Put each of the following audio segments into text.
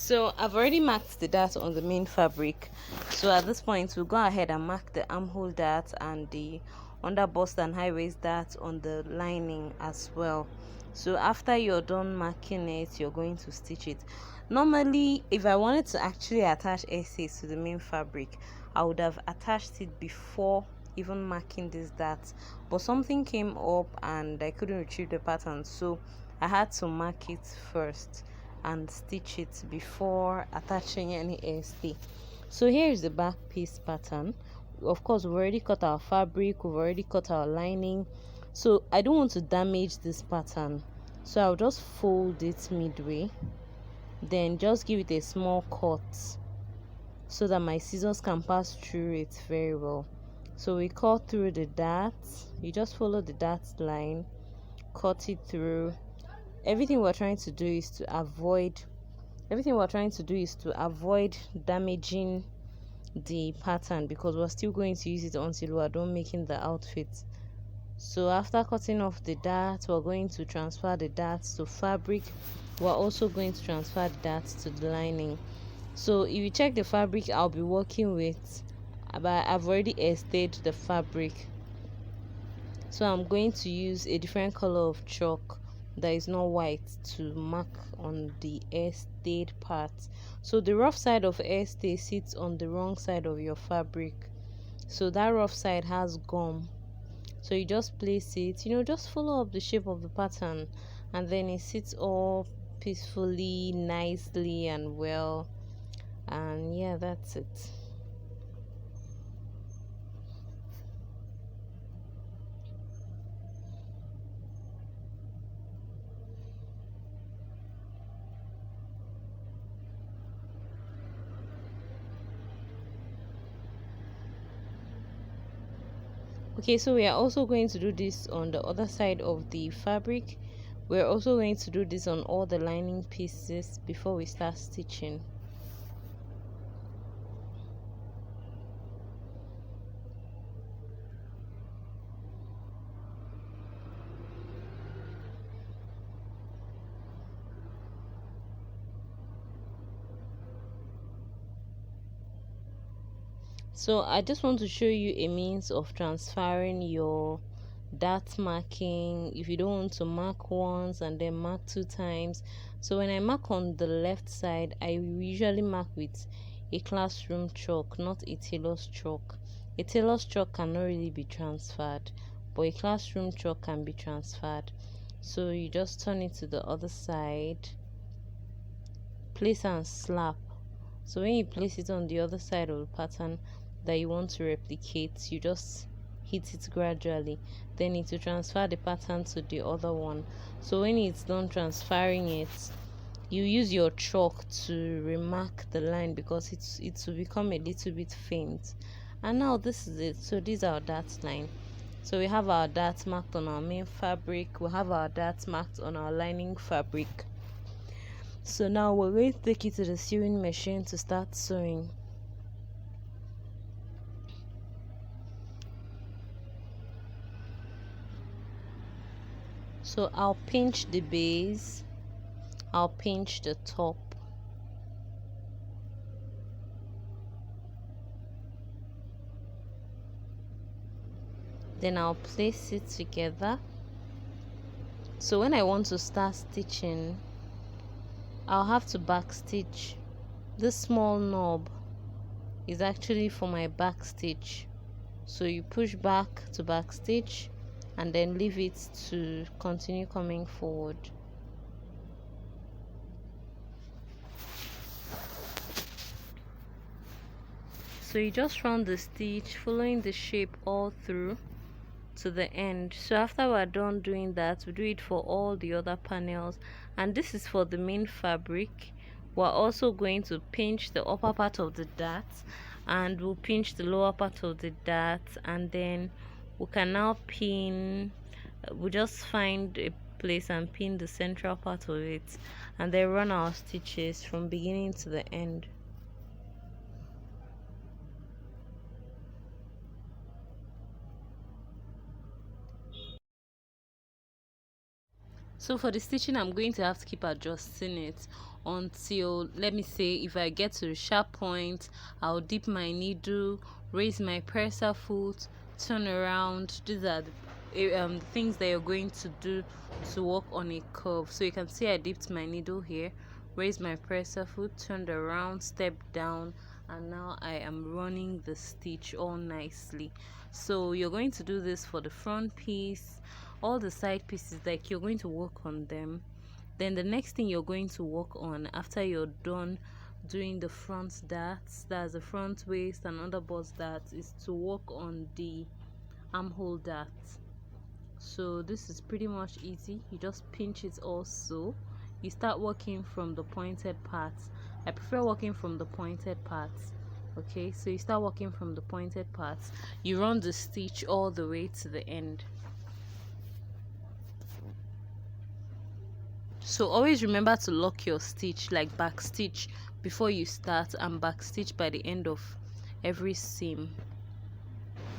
So I've already marked the dart on the main fabric. So at this point we'll go ahead and mark the armhole dart and the under bust and high waist dart on the lining as well. So after you're done marking it, you're going to stitch it. Normally, if I wanted to actually attach essays to the main fabric, I would have attached it before even marking this dart, but something came up and I couldn't retrieve the pattern, so I had to mark it first and stitch it before attaching any hairstay. So here is the back piece pattern. Of course, we've already cut our fabric, we've already cut our lining, so I don't want to damage this pattern, so I'll just fold it midway, then just give it a small cut so that my scissors can pass through it very well. So we cut through the dart, you just follow the dart line, cut it through. Everything we're trying to do is to avoid damaging the pattern, because we're still going to use it until we're done making the outfit. So after cutting off the dart, we're going to transfer the darts to fabric. We're also going to transfer the darts to the lining. So if you check the fabric I'll be working with, but I've already estayed the fabric, so I'm going to use a different color of chalk that is not white to mark on the estayed part. So the rough side of estay sits on the wrong side of your fabric, so that rough side has gum. So you just place it, just follow up the shape of the pattern, and then it sits all peacefully, nicely and well. And yeah, that's it. Okay, so we are also going to do this on the other side of the fabric. We're also going to do this on all the lining pieces before we start stitching. So I just want to show you a means of transferring your dart marking if you don't want to mark once and then mark 2 times. So when I mark on the left side, I usually mark with a classroom chalk, not a tailor's chalk. A tailor's chalk cannot really be transferred, but a classroom chalk can be transferred. So you just turn it to the other side, place and slap. So when you place it on the other side of the pattern that you want to replicate, you just hit it gradually, then it will transfer the pattern to the other one. So when it's done transferring it, you use your chalk to remark the line, because it will become a little bit faint. And now this is it. So these are our dart line. So we have our darts marked on our main fabric, we have our darts marked on our lining fabric. So now we're going to take it to the sewing machine to start sewing. So I'll pinch the base, I'll pinch the top, then I'll place it together. So when I want to start stitching, I'll have to back stitch. This small knob is actually for my back stitch, so you push back to back stitch and then leave it to continue coming forward. So you just round the stitch following the shape all through to the end. So after we're done doing that, we do it for all the other panels, and this is for the main fabric. We're also going to pinch the upper part of the dart, and we'll pinch the lower part of the dart, and then we can now pin. We just find a place and pin the central part of it, and then run our stitches from beginning to the end. So for the stitching, I'm going to have to keep adjusting it until, let me say, if I get to the sharp point, I'll dip my needle, raise my presser foot, turn around. These are the things that you're going to do to work on a curve. So you can see I dipped my needle here, raised my presser foot, turned around, stepped down, and now I am running the stitch all nicely. So you're going to do this for the front piece, all the side pieces, like you're going to work on them. Then the next thing you're going to work on after you're done doing the front darts, that's the front waist and underbust darts, is to work on the armhole darts. So this is pretty much easy. You just pinch it also. You start working from the pointed parts. I prefer working from the pointed parts. Okay, so you start working from the pointed parts. You run the stitch all the way to the end. So always remember to lock your stitch, like back stitch before you start and back stitch by the end of every seam.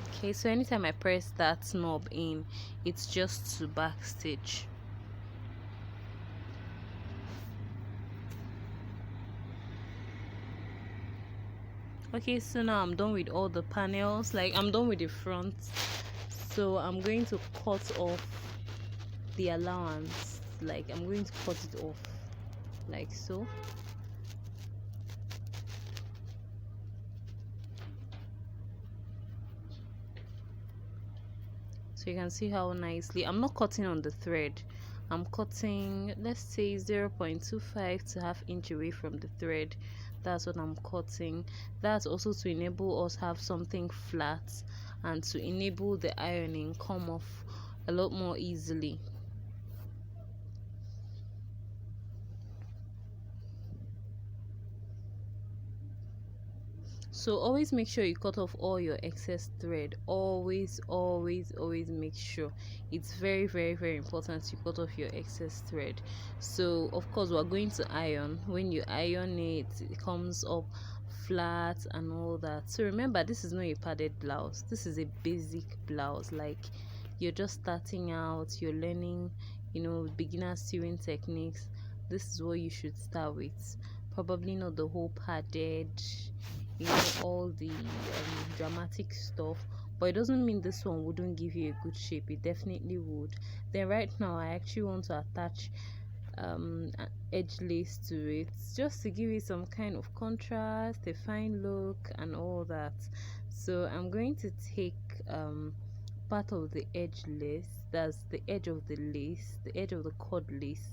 Okay, so anytime I press that knob in, it's just to back stitch. Okay, so now I'm done with all the panels, like I'm done with the front, so I'm going to cut off the allowance, like I'm going to cut it off like so. So you can see how nicely I'm not cutting on the thread, I'm cutting, let's say 0.25 to ½ inch away from the thread. That's what I'm cutting. That's also to enable us have something flat and to enable the ironing come off a lot more easily. So always make sure you cut off all your excess thread. Always make sure. It's very important you cut off your excess thread. So of course we're going to iron. When you iron it, it comes up flat and all that. So remember, this is not a padded blouse. This is a basic blouse. Like, you're just starting out, you're learning, you know, beginner sewing techniques. This is what you should start with. Probably not the whole padded, you know, all the dramatic stuff, but it doesn't mean this one wouldn't give you a good shape. It definitely would. Then right now I actually want to attach edge lace to it, just to give it some kind of contrast, a fine look and all that. So I'm going to take part of the edge lace, that's the edge of the lace, the edge of the cord lace,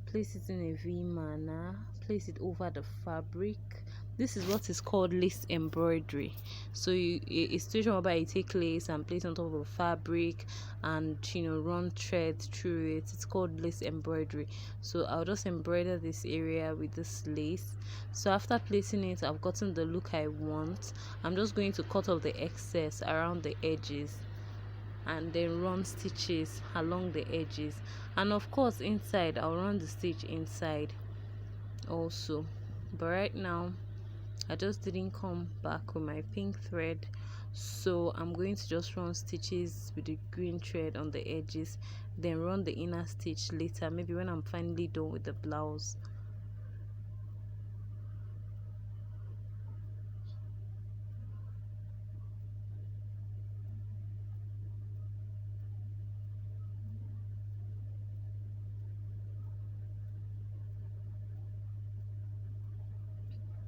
place it in a V manner, place it over the fabric. This is what is called lace embroidery. So a situation whereby you take lace and place on top of a fabric and, you know, run thread through it. It's called lace embroidery. So I'll just embroider this area with this lace. So after placing it, I've gotten the look I want. I'm just going to cut off the excess around the edges and then run stitches along the edges, and of course inside I'll run the stitch inside also. But right now I just didn't come back with my pink thread, so I'm going to just run stitches with the green thread on the edges, then run the inner stitch later, maybe when I'm finally done with the blouse.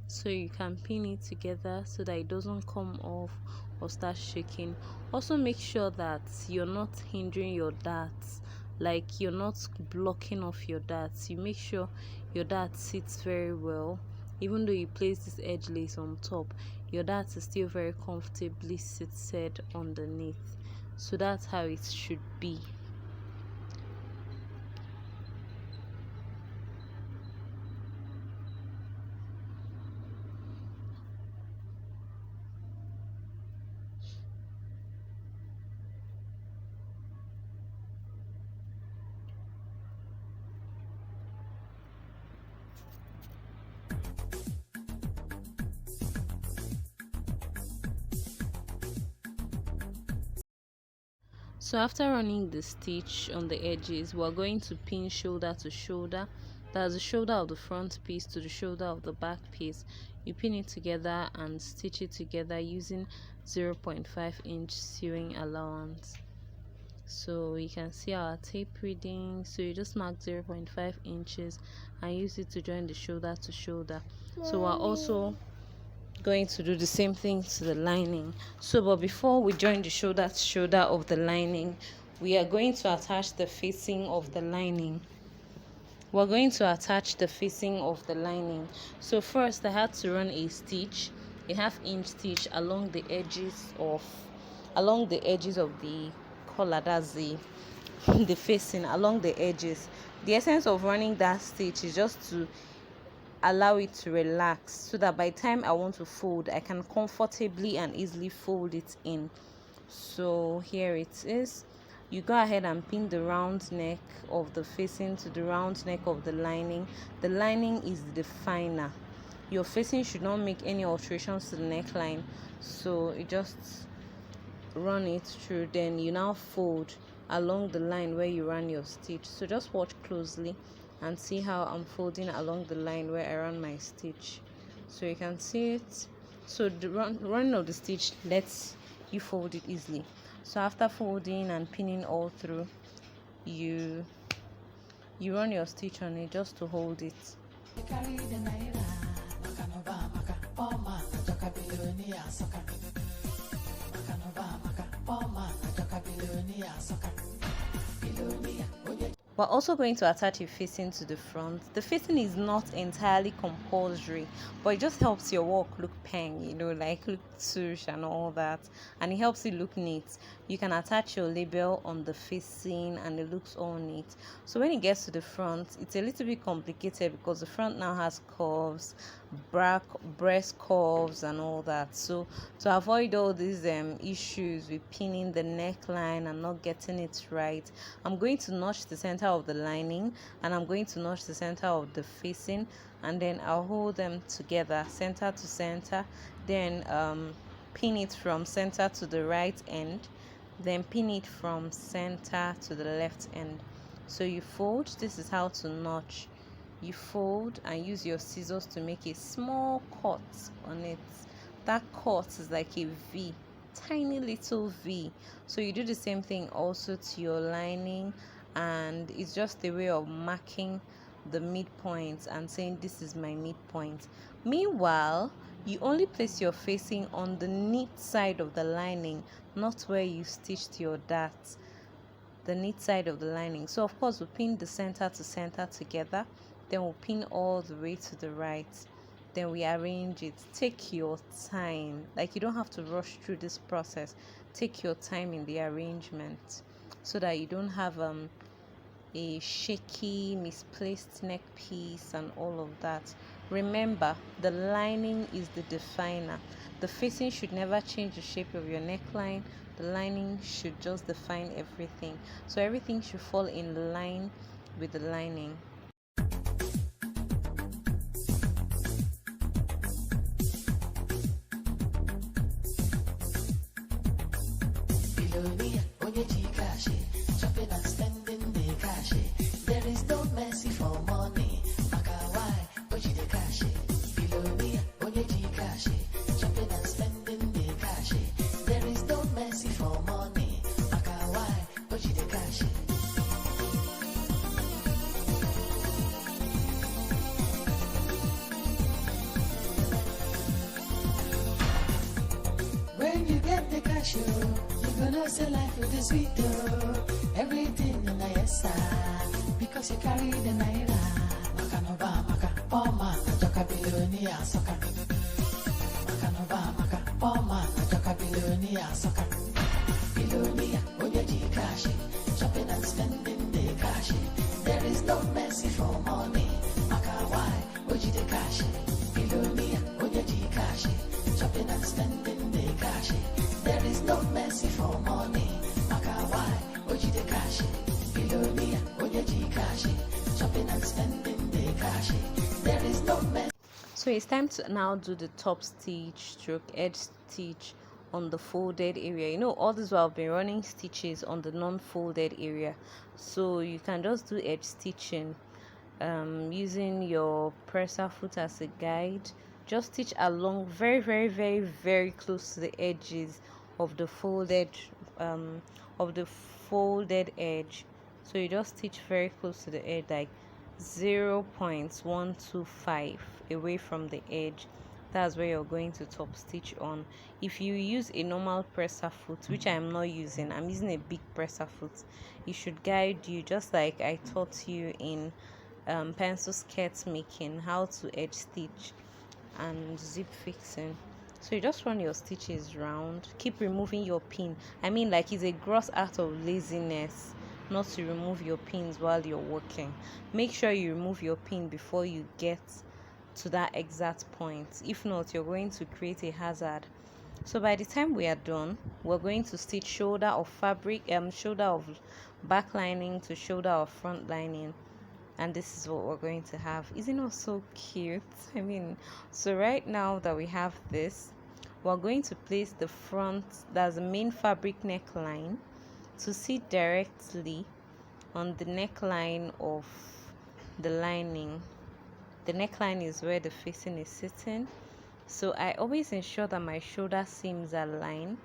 So you can pin it together so that it doesn't come off or start shaking. Also make sure that you're not hindering your darts, like you're not blocking off your darts. You make sure your dart sits very well. Even though you place this edge lace on top, your darts is still very comfortably seated underneath. So that's how it should be. So after running the stitch on the edges, we're going to pin shoulder to shoulder. That's the shoulder of the front piece to the shoulder of the back piece. You pin it together and stitch it together using 0.5-inch sewing allowance. So you can see our tape reading. So you just mark 0.5 inches and use it to join the shoulder to shoulder. So we're also going to do the same thing to the lining. So but before we join the shoulder to shoulder of the lining, we are going to attach the facing of the lining. We're going to attach the facing of the lining. So first I had to run a stitch, a 1/2-inch stitch along the edges of the collar. That's the the facing along the edges. The essence of running that stitch is just to allow it to relax, so that by the time I want to fold, I can comfortably and easily fold it in. So here it is. You go ahead and pin the round neck of the facing to the round neck of the lining. The lining is the definer. Your facing should not make any alterations to the neckline, so you just run it through. Then you now fold along the line where you ran your stitch. So just watch closely and see how I'm folding along the line where I run my stitch. So you can see it. So the running of the stitch lets you fold it easily. So after folding and pinning all through, you run your stitch on it just to hold it. We're also going to attach a facing to the front. The facing is not entirely compulsory, but it just helps your work look peng, like look touche and all that, and it helps it look neat. You can attach your label on the facing and it looks all neat. So when it gets to the front, it's a little bit complicated because the front now has curves, breast curves and all that. So to avoid all these issues with pinning the neckline and not getting it right, I'm going to notch the center of the lining and I'm going to notch the center of the facing, and then I'll hold them together center to center, then pin it from center to the right end, then pin it from center to the left end. So you fold. This is how to notch. You fold and use your scissors to make a small cut on it. That cut is like a V, tiny little V. So you do the same thing also to your lining, and it's just a way of marking the midpoint and saying this is my midpoint. Meanwhile, you only place your facing on the neat side of the lining, not where you stitched your darts, the neat side of the lining. So of course we'll pin the center to center together, then we'll pin all the way to the right, then we arrange it. Take your time, like you don't have to rush through this process. Take your time in the arrangement so that you don't have a shaky, misplaced neck piece and all of that. Remember, the lining is the definer. The facing should never change the shape of your neckline. The lining should just define everything. So everything should fall in line with the lining. There is no mercy for money. Shopping and spending the cash. There is no mercy for money. When you get the cash, you're gonna say life with the sweet. Everything in the yes side, because you carry the naira. Makanova, maka, poma, joka billionaire, soka. Makanova, maka, poma, joka billionaire, soka. Billionaire, when you cash, shopping and spending the cash. There is no mercy for money. Maka, why, would you the cash? Billionaire, when you cash, shopping and spending the cash. There is no mercy for money. Maka, why, would you the cash? Billionaire, when you cash, shopping and spending the cash. There is no mercy. So it's time to now do the top stitch stroke edge stitch on the folded area. You know, all this while I've been running stitches on the non-folded area, so you can just do edge stitching using your presser foot as a guide. Just stitch along very, very, very, very close to the edges of the folded edge. So you just stitch very close to the edge, like 0.125 away from the edge. That's where you're going to top stitch on. If you use a normal presser foot, which I am not using, I'm using a big presser foot, it should guide you just like I taught you in pencil skirt making, how to edge stitch and zip fixing. So you just run your stitches round, keep removing your pin. I mean, like, it's a gross act of laziness not to remove your pins while you're working. Make sure you remove your pin before you get to that exact point. If not, you're going to create a hazard. So by the time we are done, we're going to stitch shoulder of fabric, shoulder of back lining to shoulder of front lining, and this is what we're going to have. Isn't it so cute? I mean, so right now that we have this, we're going to place the front, that's the main fabric neckline, to sit directly on the neckline of the lining. The neckline is where the facing is sitting, so I always ensure that my shoulder seams are aligned.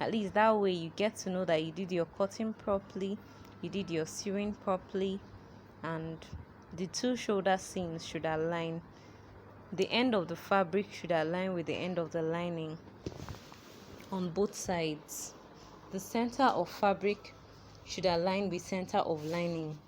At least that way you get to know that you did your cutting properly, you did your sewing properly, and the two shoulder seams should align. The end of the fabric should align with the end of the lining on both sides. The center of fabric should align with center of lining.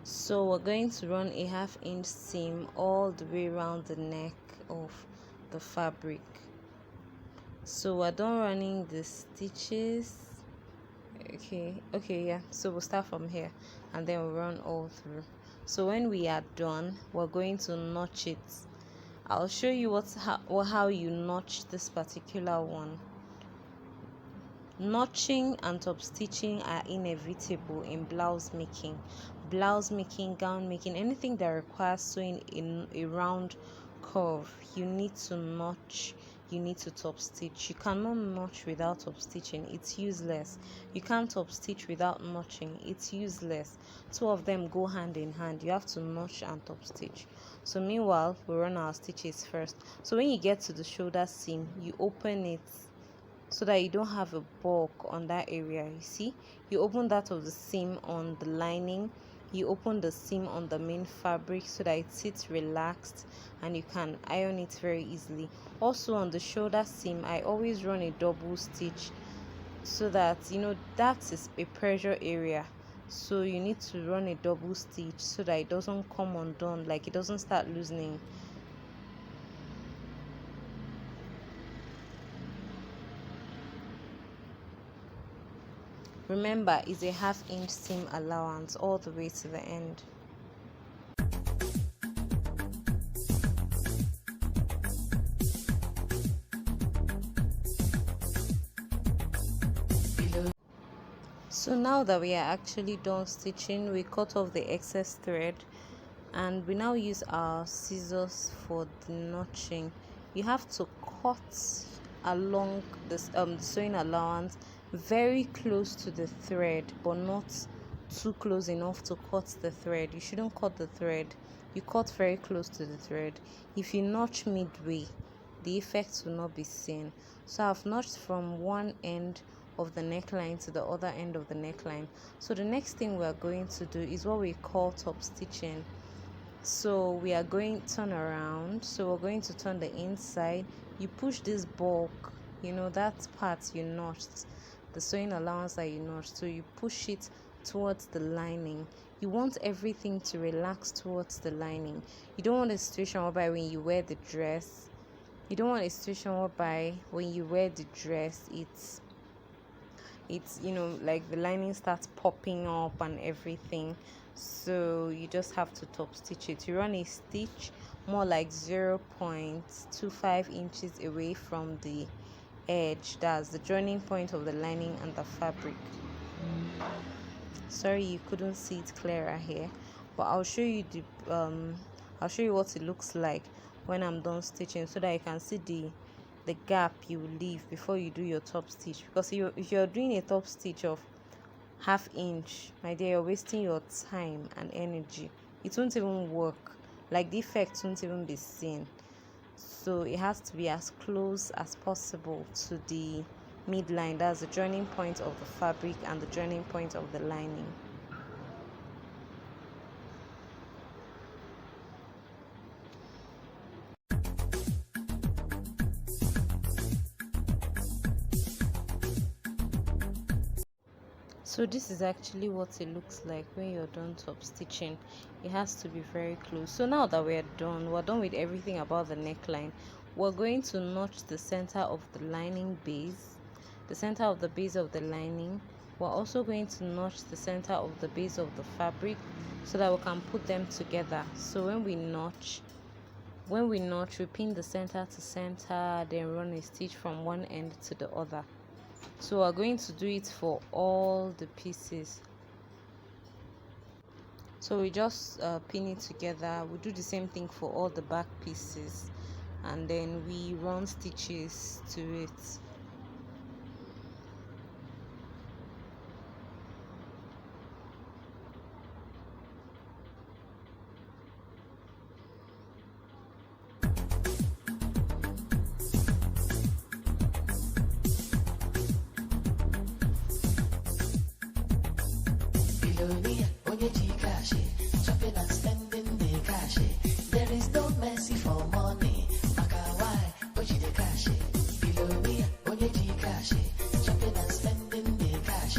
So we're going to run a 1/2 inch seam all the way around the neck of the fabric. So we're done running the stitches. Okay, yeah, so we'll start from here and then we'll run all through. So when we are done, we're going to notch it. I'll show you how you notch this particular one. Notching and top stitching are inevitable in blouse making, gown making, anything that requires sewing in a round curve. You need to notch, you need to top stitch. You cannot notch without top stitching, it's useless. You can't top stitch without notching, it's useless. Two of them go hand in hand. You have to notch and top stitch. So meanwhile, we run our stitches first. So when you get to the shoulder seam, you open it so that you don't have a bulk on that area. You see, you open that of the seam on the lining, you open the seam on the main fabric so that it sits relaxed and you can iron it very easily. Also on the shoulder seam, I always run a double stitch so that, you know, that is a pressure area, so you need to run a double stitch so that it doesn't come undone, like it doesn't start loosening. Remember, it's a 1/2 inch seam allowance all the way to the end. So now that we are actually done stitching, we cut off the excess thread and we now use our scissors for the notching. You have to cut along this the sewing allowance very close to the thread, but not too close enough to cut the thread. You shouldn't cut the thread, you cut very close to the thread. If you notch midway, the effects will not be seen. So I've notched from one end of the neckline to the other end of the neckline. So the next thing we are going to do is what we call top stitching. So we are going to turn around, so we're going to turn the inside. You push this bulk, you know, that part you notched, the sewing allowance that you notched, so you push it towards the lining. You want everything to relax towards the lining. You don't want a situation whereby when you wear the dress, it's, you know, like the lining starts popping up and everything. So you just have to top stitch it. You run a stitch more like 0.25 inches away from the edge, that's the joining point of the lining and the fabric. Sorry you couldn't see it clearer here, but I'll show you I'll show you what it looks like when I'm done stitching, so that you can see the gap you will leave before you do your top stitch. Because if you're doing a top stitch of ½ inch, my dear, you're wasting your time and energy. It won't even work, like the effect won't even be seen. So it has to be as close as possible to the midline, that's the joining point of the fabric and the joining point of the lining. So this is actually what it looks like when you're done top stitching. It has to be very close. So now that we're done with everything about the neckline, we're going to notch the center of the lining base, the center of the base of the lining. We're also going to notch the center of the base of the fabric, so that we can put them together. So when we notch, we pin the center to center, then run a stitch from one end to the other. So we're going to do it for all the pieces. So we just pin it together. We do the same thing for all the back pieces, and then we run stitches to it. Billionaire, Onyeji cash, shopping and spending the cash. There is no mercy for money. Makawai, Oji the cash. Billionaire, Onyeji cash, shopping and spending the cash.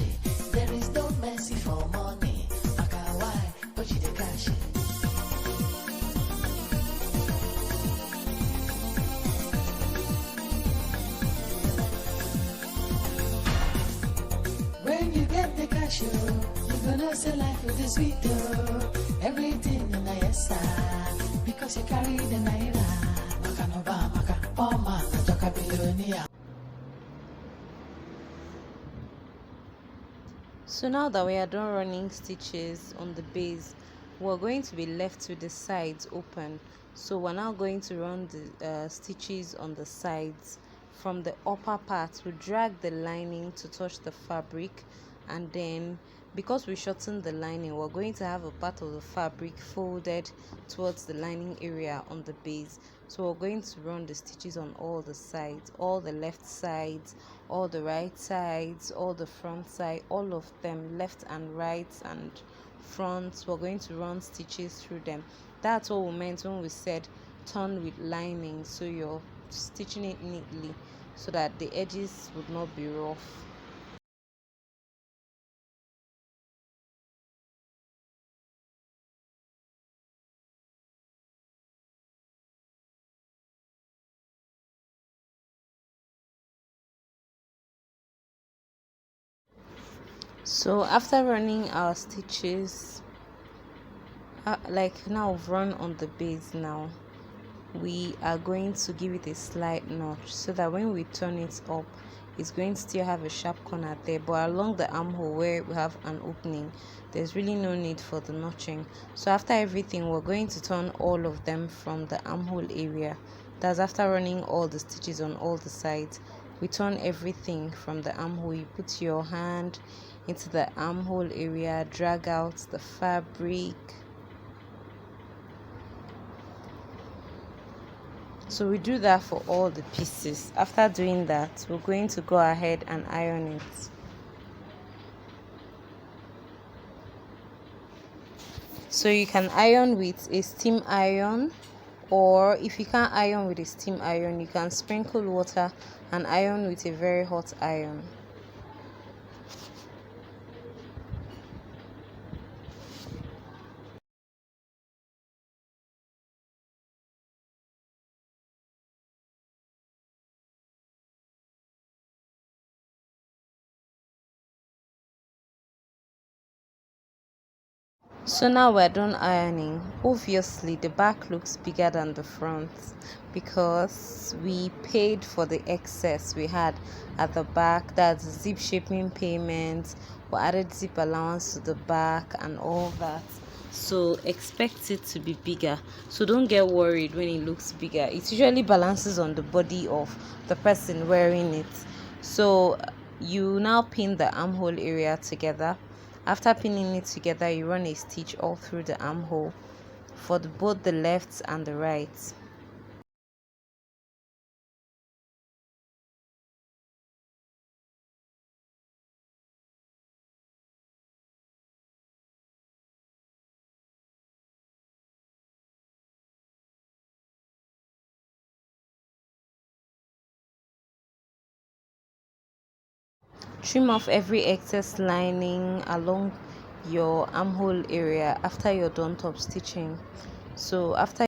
There is no mercy for money. Makawai, Oji the cash. When you get the cash, you're gonna say life with the sweet, everything in the yes, because you carry the naira. Maka no ba maka, oh maka joka billionaire. So now that we are done running stitches on the base, we're going to be left with the sides open. So we're now going to run the stitches on the sides. From the upper part, we drag the lining to touch the fabric, and then because we shorten the lining, we're going to have a part of the fabric folded towards the lining area on the base. So we're going to run the stitches on all the sides, all the left sides, all the right sides, all the front side, all of them, left and right and front. We're going to run stitches through them. That's what we meant when we said turn with lining. So you're stitching it neatly so that the edges would not be rough. So after running our stitches, like now we've run on the base, now we are going to give it a slight notch so that when we turn it up, it's going to still have a sharp corner there, but along the armhole where we have an opening, there's really no need for the notching. So after everything, we're going to turn all of them from the armhole area. That's after running all the stitches on all the sides. We turn everything from the armhole. You put your hand into the armhole area, drag out the fabric. So we do that for all the pieces. After doing that, we're going to go ahead and iron it. So you can iron with a steam iron, or if you can't iron with a steam iron, you can sprinkle water and iron with a very hot iron. So now we're done ironing. Obviously the back looks bigger than the front because we paid for the excess we had at the back. That's zip shaping payments, we added zip allowance to the back and all that, so expect it to be bigger. So don't get worried when it looks bigger. It usually balances on the body of the person wearing it. So you now pin the armhole area together. After pinning it together, you run a stitch all through the armhole for both the left and the right. Trim off every excess lining along your armhole area after you're done top stitching. So after